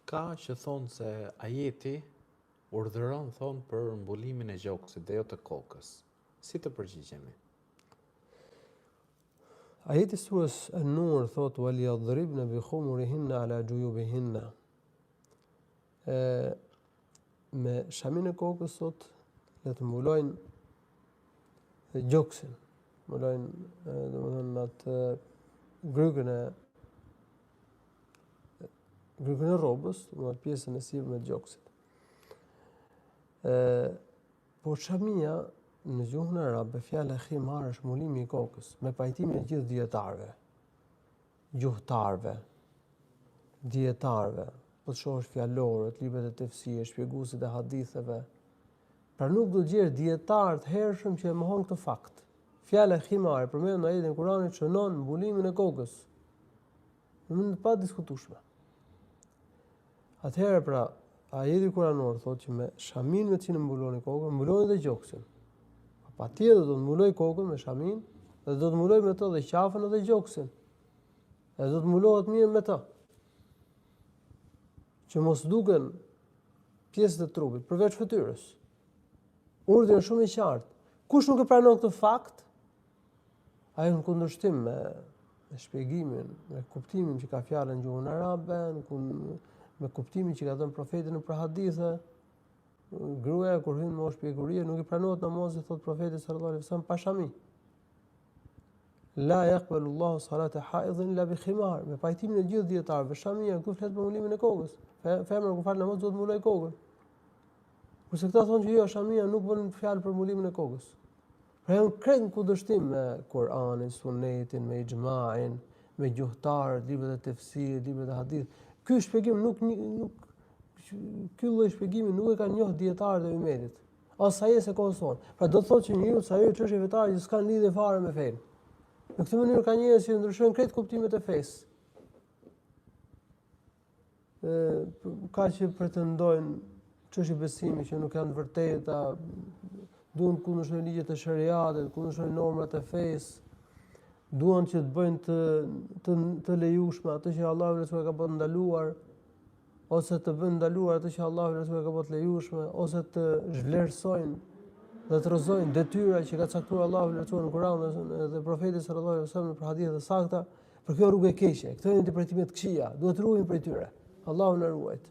Ka që thonë se ajeti urdhëron thonë për mbulimin e gjoksit dhe jo të kokës. Si të përgjigjemi? Ajeti surës An-Nur thot وَلْيَضْرِبْنَ بِخُمُرِهِنَّ عَلَى جُيُوبِهِنَّ. Me shamin e kokës sot le të mbulojnë gjoksin, mbulojnë domethënë atë grykën e rrobës, domethënë pjesën e sipërme të gjoksit. Por shamia në gjuhën arabe fjala khimar është mbulimi i kokës me pajtimin e gjithë dietarëve, gjuhëtarëve, dietarëve. Po të shohësh fjalorët, librat e tefsirit, shpjeguesit e haditheve. Pra nuk do të gjesh dietar të hershëm që e mohon këtë fakt. Fjala khimar përmendur në ajetin e Kuranit shënon mbulimin e kokës. Në pa diskutueshme. Atëherë pra ajeti kuranor thotë që me shamin me cilën mbuloni kokën, mbuloni edhe gjoksin. Patjetër do të mbuloj kokën me shamin dhe do të mbuloj me to dhe qafën edhe gjoksin. Dhe do të mbulohet mirë me to. Që mos duken pjesët e trupit përveç fytyrës. Urdhri është shumë i qartë. Kush nuk e pranon këtë fakt, ai është në kundërshtim me shpjegimin, me kuptimin që ka fjala në gjuhën arabe, me kuptimin që ka dhënë profeti në hadithe. Gruaja kur hyn në moshë pjekurie nuk i pranohet namazi, thot profeti sallallahu alaihi wasallam, pa shami. La yaqbalu Allahu salata haidhin illa bi khimar. Me pajtimin e gjithë dietarëve, shamia këtu flet për mbulimin e kokës. Femra kur fal namaz duhet mbuloj kokën. Kurse këta thonë që jo, shamia nuk bën fjalë për mbulimin e kokës. Pra janë krejt në kundërshtim me Kur'anin, Sunetin, me ixhma'in, me gjuhëtarët, librat e tefsirit, librat e hadith. Ky shpjegim ky lloj shpjegimi nuk e kanë njohur dietarët e umetit. As ai se kohëson. Pra do të thotë që njeriu sa ajo çështje vetare që s'kan lidhje fare me fenë. Në këtë mënyrë ka njerëz që ndryshojnë krejt kuptimet e fesë. Ka që pretendojnë çështje besimi që nuk janë vërteta, duan të kundërshtojnë ligjet e shariatit, kundërshtojnë normat e fesë, duan që të bëjnë të lejueshme atë që Allahu dhe ka bërë ndaluar, ose të bëjnë ndaluar atë që Allahu dhe ka bërë të lejueshme, ose të zhvlerësojnë dhe të rrëzojnë detyra që ka caktuar Allahu në Kur'an dhe profeti sallallahu alaihi wasallam për hadithe të sakta, për kjo rrugë e keqe. Këto janë interpretime të këqija, duhet ruhemi prej tyre. Allahu na ruajt.